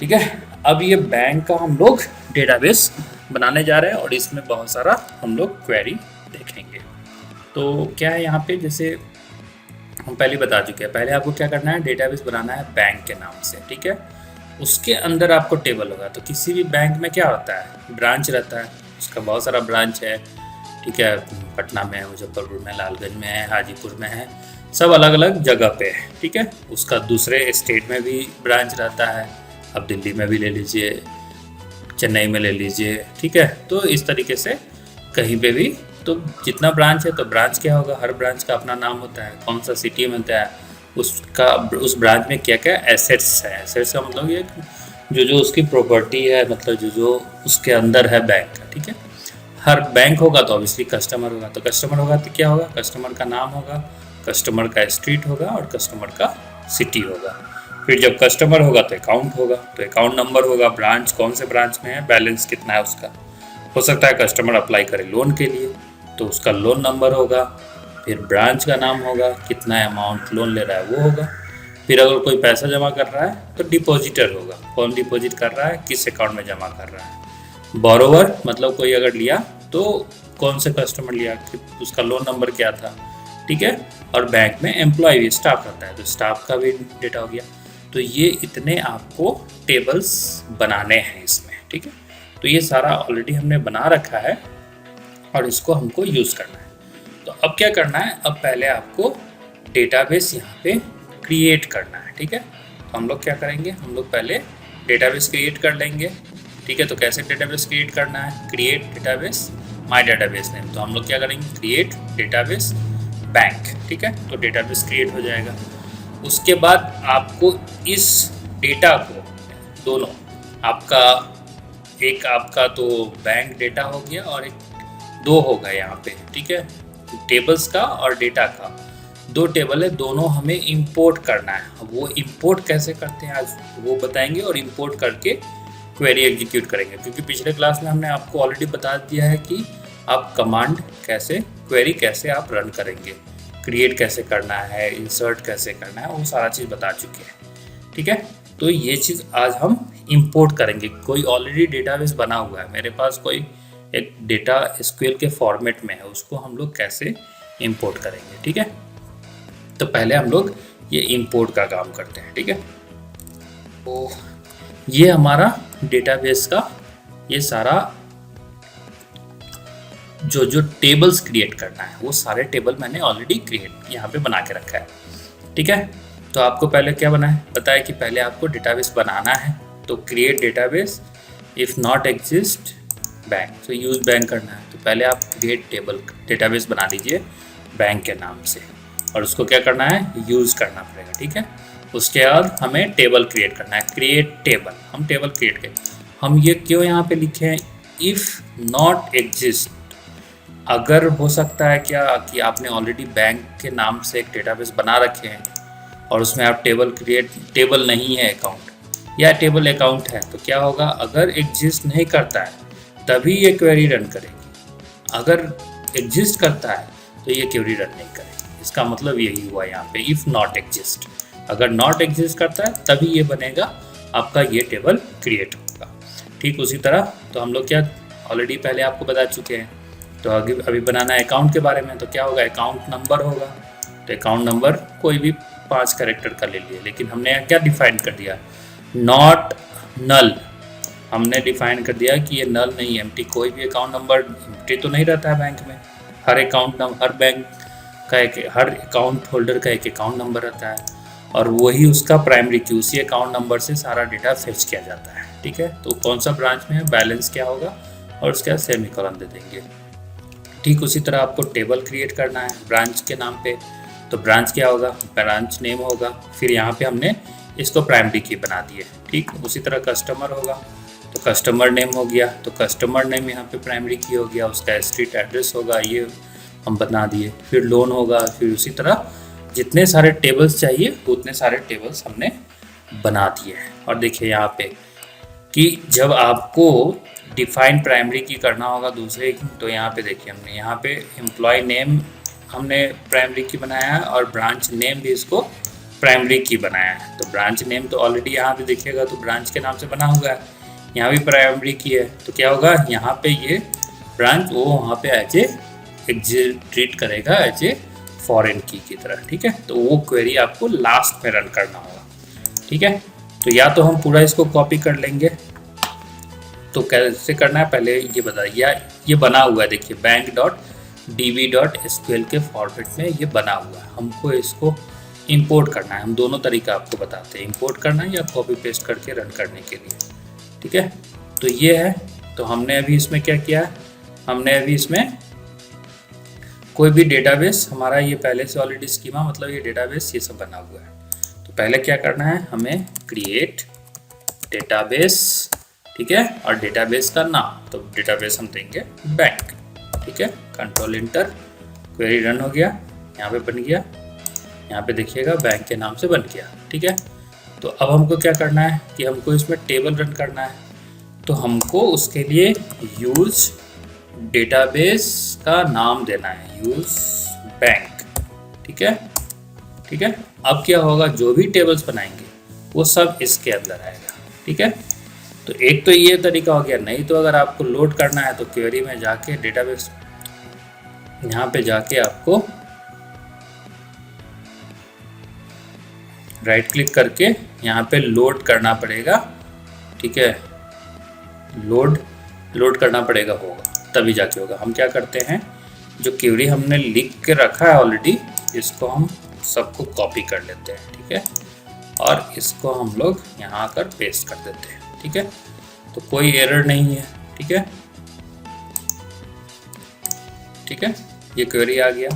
ठीक है। अब ये बैंक का हम लोग डेटाबेस बनाने जा रहे हैं और इसमें बहुत सारा हम लोग क्वेरी देखेंगे। तो क्या है यहाँ पे, जैसे हम पहले बता चुके हैं, पहले आपको क्या करना है, डेटाबेस बनाना है बैंक के नाम से। ठीक है। उसके अंदर आपको टेबल होगा। तो किसी भी बैंक में क्या होता है, ब्रांच रहता है, उसका बहुत सारा ब्रांच है। ठीक है, पटना में है, मुजफ्फरपुर में, लालगंज में है, हाजीपुर में है, सब अलग अलग जगह पे है। ठीक है। उसका दूसरे स्टेट में भी ब्रांच रहता है, अब दिल्ली में भी ले लीजिए, चेन्नई में ले लीजिए। ठीक है। तो इस तरीके से कहीं पे भी, तो जितना ब्रांच है तो ब्रांच क्या होगा, हर ब्रांच का अपना नाम होता है, कौन सा सिटी में होता है, उसका उस ब्रांच में क्या क्या एसेट्स है। एसेट्स का मतलब ये जो उसकी प्रॉपर्टी है, मतलब जो उसके अंदर है बैंक का। ठीक है। हर बैंक होगा तो ऑब्वियसली कस्टमर होगा, तो कस्टमर होगा तो क्या होगा, कस्टमर का नाम होगा, कस्टमर का स्ट्रीट होगा और कस्टमर का सिटी होगा। फिर जब कस्टमर होगा तो अकाउंट होगा, तो अकाउंट नंबर होगा, ब्रांच कौन से ब्रांच में है, बैलेंस कितना है उसका। हो सकता है कस्टमर अप्लाई करे लोन के लिए तो उसका लोन नंबर होगा, फिर ब्रांच का नाम होगा, कितना अमाउंट लोन ले रहा है वो होगा। फिर अगर कोई पैसा जमा कर रहा है तो डिपॉजिटर होगा, कौन डिपॉजिट कर रहा है, किस अकाउंट में जमा कर रहा है। बोरोवर मतलब कोई अगर लिया तो कौन से कस्टमर लिया, उसका लोन नंबर क्या था। ठीक है। और बैंक में एम्प्लॉय भी, स्टाफ रहता है, तो स्टाफ का भी डेटा हो गया। तो ये इतने आपको टेबल्स बनाने हैं इसमें। ठीक है। तो ये सारा ऑलरेडी हमने बना रखा है और इसको हमको यूज़ करना है। तो अब क्या करना है, अब पहले आपको डेटाबेस यहाँ पे क्रिएट करना है। ठीक है। तो हम लोग क्या करेंगे, हम लोग पहले डेटाबेस क्रिएट कर लेंगे। ठीक है। तो कैसे डेटाबेस क्रिएट करना है, create database my database name. तो हम लोग क्या करेंगे, क्रिएट डेटाबेस बैंक। ठीक है। तो डेटाबेस क्रिएट हो जाएगा। उसके बाद आपको इस डेटा को दोनों, आपका एक आपका तो बैंक डेटा हो गया और एक दो होगा यहाँ पे। ठीक है। टेबल्स का और डेटा का दो टेबल है, दोनों हमें इंपोर्ट करना है। अब वो इंपोर्ट कैसे करते हैं आज वो बताएंगे, और इंपोर्ट करके क्वेरी एग्जीक्यूट करेंगे। क्योंकि पिछले क्लास में हमने आपको ऑलरेडी बता दिया है कि आप कमांड कैसे, क्वेरी कैसे आप रन करेंगे, क्रिएट कैसे करना है, इंसर्ट कैसे करना है, वो सारा चीज़ बता चुके हैं। ठीक है। तो ये चीज़ आज हम इंपोर्ट करेंगे। कोई ऑलरेडी डेटाबेस बना हुआ है मेरे पास, कोई एक डेटा एसक्यूएल के फॉर्मेट में है, उसको हम लोग कैसे इंपोर्ट करेंगे। ठीक है। तो पहले हम लोग ये इंपोर्ट का काम करते हैं। ठीक है। तो ये हमारा डेटाबेस का ये सारा जो टेबल्स क्रिएट करना है, वो सारे टेबल मैंने ऑलरेडी क्रिएट यहाँ पे बना के रखा है। ठीक है। तो आपको पहले क्या बना है, पता है कि पहले आपको डेटाबेस बनाना है। तो create database if not exist bank, तो यूज़ बैंक करना है। तो पहले आप क्रिएट टेबल डेटाबेस बना दीजिए बैंक के नाम से, और उसको क्या करना है, यूज़ करना पड़ेगा। ठीक है। उसके बाद हमें टेबल क्रिएट करना है, क्रिएट टेबल। हम टेबल क्रिएट करें, हम ये क्यों यहाँ पे लिखे हैं, इफ़ नॉट एग्जिस्ट। अगर हो सकता है क्या कि आपने ऑलरेडी बैंक के नाम से एक डेटाबेस बना रखे हैं और उसमें आप टेबल नहीं है अकाउंट, या टेबल अकाउंट है, तो क्या होगा, अगर एग्जिस्ट नहीं करता है तभी ये क्वेरी रन करेगी। अगर एग्जिस्ट करता है तो ये क्वेरी रन नहीं करेगी। इसका मतलब यही हुआ यहाँ पे, इफ़ नॉट एग्जिस्ट। अगर नॉट एग्जिस्ट करता है तभी ये बनेगा, आपका ये टेबल क्रिएट होगा। ठीक उसी तरह तो हम लोग क्या ऑलरेडी पहले आपको बता चुके हैं। तो अभी बनाना है अकाउंट के बारे में, तो क्या होगा, अकाउंट नंबर होगा। तो अकाउंट नंबर कोई भी 5 कैरेक्टर का ले लिए, लेकिन हमने क्या डिफाइन कर दिया, नॉट नल। हमने डिफाइन कर दिया कि ये नल नहीं, एम्प्टी। कोई भी अकाउंट नंबर एम्प्टी तो नहीं रहता है बैंक में। हर हर बैंक का हर अकाउंट होल्डर का एक अकाउंट नंबर रहता है, और वही उसका प्राइमरी की, उसी अकाउंट नंबर से सारा डेटा फेच किया जाता है। ठीक है। तो कौन सा ब्रांच में है, बैलेंस क्या होगा, और उसका सेमीकोलन दे देंगे। ठीक उसी तरह आपको टेबल क्रिएट करना है ब्रांच के नाम पे। तो ब्रांच क्या होगा, ब्रांच नेम होगा। फिर यहाँ पे हमने इसको प्राइमरी की बना दिए। ठीक उसी तरह कस्टमर होगा, तो कस्टमर नेम हो गया, तो कस्टमर नेम यहाँ पे प्राइमरी की हो गया। उसका स्ट्रीट एड्रेस होगा, ये हम बना दिए। फिर लोन होगा। फिर उसी तरह जितने सारे टेबल्स चाहिए उतने सारे टेबल्स हमने बना दिए। और देखिए यहाँ पे कि जब आपको डिफाइन प्राइमरी की करना होगा दूसरे की, तो यहाँ पे देखिए हमने यहाँ पे एम्प्लॉय नेम हमने प्राइमरी की बनाया है, और ब्रांच नेम भी इसको प्राइमरी की बनाया है, तो ब्रांच नेम तो ऑलरेडी यहाँ पे देखिएगा तो ब्रांच के नाम से बना हुआ है, यहाँ भी प्राइमरी की है, तो क्या होगा यहाँ पे ये ब्रांच वो वहाँ पे एज ए ट्रीट करेगा एज ए फॉरेन की तरह, ठीक है। तो वो क्वेरी आपको लास्ट में रन करना होगा, ठीक है। तो या तो हम पूरा इसको कॉपी कर लेंगे, तो कैसे करना है पहले ये बताइए। ये बना हुआ है देखिए bank.db.sql के फॉर्मेट में ये बना हुआ है, हमको इसको इंपोर्ट करना है। हम दोनों तरीका आपको बताते हैं, इंपोर्ट करना है या कॉपी पेस्ट करके रन करने के लिए, ठीक है। तो ये है, तो हमने अभी इसमें क्या किया है, हमने अभी इसमें कोई भी डेटाबेस हमारा ये पहले से ऑलरेडी स्कीमा मतलब ये डेटाबेस ये सब बना हुआ है। तो पहले क्या करना है, हमें क्रिएट डेटाबेस, ठीक है, और डेटाबेस का नाम, तो डेटाबेस हम देंगे बैंक, ठीक है। कंट्रोल इंटर, क्वेरी रन हो गया, यहाँ पे बन गया, यहाँ पे देखिएगा बैंक के नाम से बन गया, ठीक है। तो अब हमको क्या करना है कि हमको इसमें टेबल रन करना है, तो हमको उसके लिए यूज डेटाबेस का नाम देना है, यूज बैंक, ठीक है, ठीक है। अब क्या होगा, जो भी टेबल्स बनाएंगे वो सब इसके अंदर आएगा, ठीक है। तो एक तो ये तरीका हो गया, नहीं तो अगर आपको लोड करना है तो क्वेरी में जाके डेटाबेस यहाँ पे जाके आपको राइट क्लिक करके यहाँ पे लोड करना पड़ेगा, ठीक है, लोड करना पड़ेगा, होगा तभी जाके होगा। हम क्या करते हैं, जो क्वेरी हमने लिख के रखा है ऑलरेडी, इसको हम सबको कॉपी कर लेते हैं, ठीक है, और इसको हम लोग यहाँ आकर पेस्ट कर देते हैं, ठीक है। तो कोई एरर नहीं है, ठीक है, ठीक है। ये क्वेरी आ गया,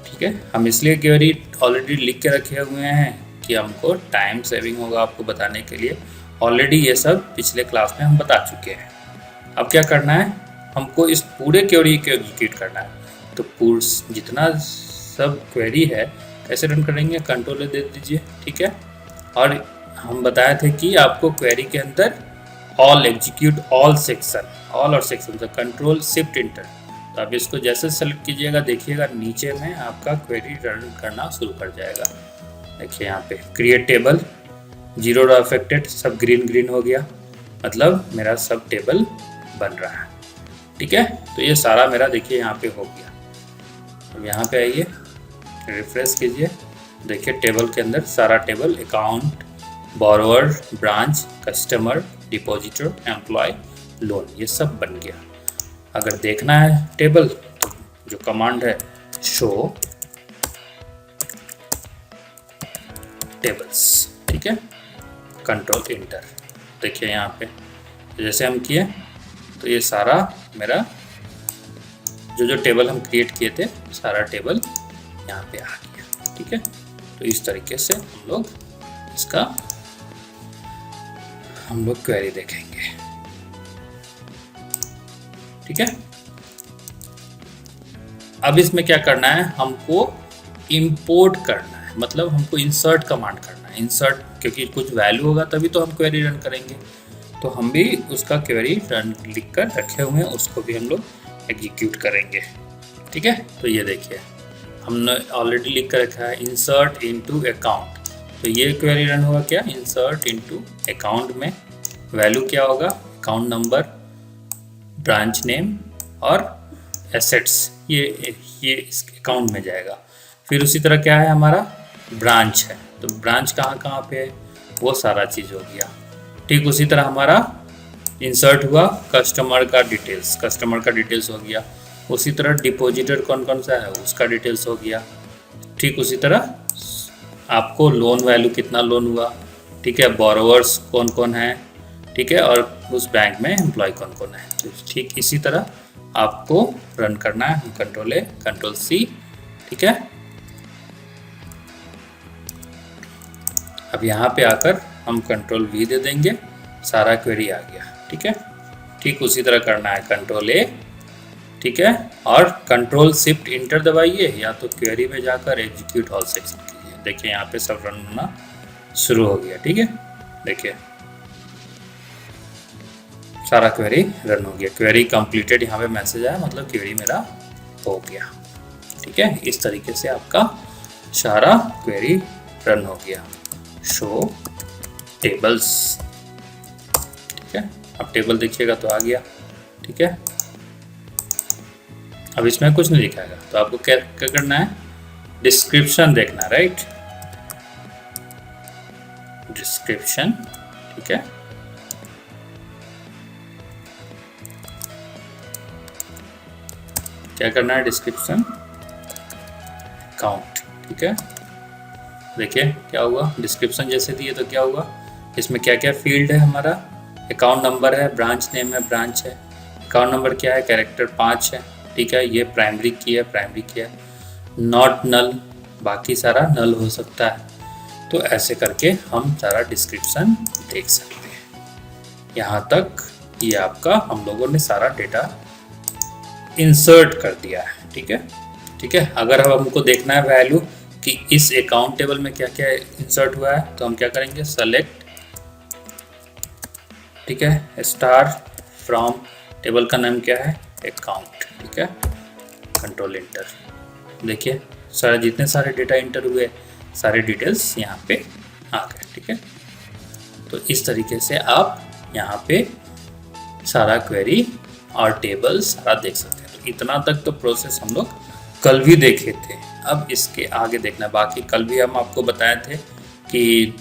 ठीक है। हम इसलिए क्वेरी ऑलरेडी लिख के रखे हुए हैं कि हमको टाइम सेविंग होगा आपको बताने के लिए, ऑलरेडी ये सब पिछले क्लास में हम बता चुके हैं। अब क्या करना है, हमको इस पूरे क्वेरी को एग्जीक्यूट करना है। तो जितना सब क्वेरी है कैसे रन करेंगे, कंट्रोल दे दीजिए, ठीक है। और हम बताए थे कि आपको क्वेरी के अंदर all execute all section, all और सेक्शन, तो कंट्रोल शिफ्ट इंटर, तो आप इसको जैसे सेलेक्ट कीजिएगा देखिएगा नीचे में आपका क्वेरी रन करना शुरू कर जाएगा। देखिए यहाँ पे क्रिएट टेबल, जीरो अफेक्टेड, सब ग्रीन हो गया, मतलब मेरा सब टेबल बन रहा है, ठीक है। तो ये सारा मेरा देखिए यहाँ पे हो गया। अब यहाँ पे आइए, रिफ्रेश कीजिए, देखिए टेबल के अंदर सारा table, account, borrower, branch, customer, depositor, employ, loan, ये सब बन गया। अगर देखना है टेबल, तो जो कमांड है शो टेबल्स, ठीक है, कंट्रोल इंटर, देखिए यहाँ पे जैसे हम किए तो ये सारा मेरा जो टेबल हम क्रिएट किए थे सारा टेबल यहाँ पे आ गया, ठीक है। तो इस तरीके से हम लोग इसका क्वेरी देखेंगे, ठीक है। अब इसमें क्या करना है, हमको इंपोर्ट करना है, मतलब हमको इंसर्ट कमांड करना है। इंसर्ट, क्योंकि कुछ वैल्यू होगा तभी तो हम क्वेरी रन करेंगे, तो हम भी उसका क्वेरी रन लिख कर रखे हुए हैं, उसको भी हम लोग एग्जीक्यूट करेंगे, ठीक है। तो ये देखिए हमने ऑलरेडी लिख कर रखा है इंसर्ट इनटू अकाउंट, तो ये क्वेरी रन हुआ क्या, इंसर्ट इनटू अकाउंट में वैल्यू क्या होगा, अकाउंट नंबर, ब्रांच नेम और एसेट्स, ये इस अकाउंट में जाएगा। फिर उसी तरह क्या है, हमारा ब्रांच है, तो ब्रांच कहाँ पे है, वो सारा चीज़ हो गया। ठीक उसी तरह हमारा इंसर्ट हुआ कस्टमर का डिटेल्स हो गया। उसी तरह डिपॉजिटर कौन कौन सा है उसका डिटेल्स हो गया। ठीक उसी तरह आपको लोन वैल्यू कितना लोन हुआ, ठीक है, बोरोवर्स कौन कौन है, ठीक है, और उस बैंक में एम्प्लॉय कौन कौन है। तो ठीक इसी तरह आपको रन करना है। कंट्रोल ए, कंट्रोल सी, ठीक है। अब यहाँ पे आकर हम कंट्रोल वी दे देंगे, सारा क्वेरी आ गया, ठीक है। ठीक उसी तरह करना है, कंट्रोल ए, ठीक है, और कंट्रोल शिफ्ट इंटर दबाइए, या तो क्वेरी में जाकर एग्जीक्यूट ऑल सेक्शन कीजिए। देखिए यहाँ पे सब रन होना शुरू हो गया, ठीक है। देखिए सारा क्वेरी रन हो गया, क्वेरी कंप्लीटेड यहाँ पे मैसेज आया, मतलब क्वेरी मेरा हो गया, ठीक है। इस तरीके से आपका सारा क्वेरी रन हो गया। शो टेबल्स, ठीक है, अब टेबल देखिएगा तो आ गया, ठीक है। अब इसमें कुछ नहीं दिखाएगा तो आपको क्या क्या करना है, डिस्क्रिप्शन देखना, राइट, डिस्क्रिप्शन, ठीक है। क्या करना है, डिस्क्रिप्शन काउंट, ठीक है। देखिए क्या हुआ, डिस्क्रिप्शन जैसे दिए तो क्या हुआ, इसमें क्या क्या फील्ड है हमारा, अकाउंट नंबर है, ब्रांच नेम है, ब्रांच है, अकाउंट नंबर क्या है, कैरेक्टर 5 है, ठीक है, ये प्राइमरी की है, प्राइमरी की है, नॉट नल, बाकी सारा नल हो सकता है। तो ऐसे करके हम सारा डिस्क्रिप्शन देख सकते हैं। यहाँ तक ये आपका हम लोगों ने सारा डेटा इंसर्ट कर दिया है, ठीक है, ठीक है। अगर अब हमको देखना है वैल्यू कि इस अकाउंट टेबल में क्या क्या इंसर्ट हुआ है तो हम क्या करेंगे, सेलेक्ट, ठीक है, स्टार फ्रॉम, टेबल का नाम क्या है, अकाउंट, ठीक है, कंट्रोल इंटर। देखिए सारे जितने सारे डेटा इंटर हुए सारे डिटेल्स यहाँ पे आ गए, ठीक है। तो इस तरीके से आप यहाँ पे सारा क्वेरी और टेबल सारा देख सकते हैं। तो इतना तक तो प्रोसेस हम लोग कल भी देखे थे। अब इसके आगे देखना, बाकी कल भी हम आपको बताए थे कि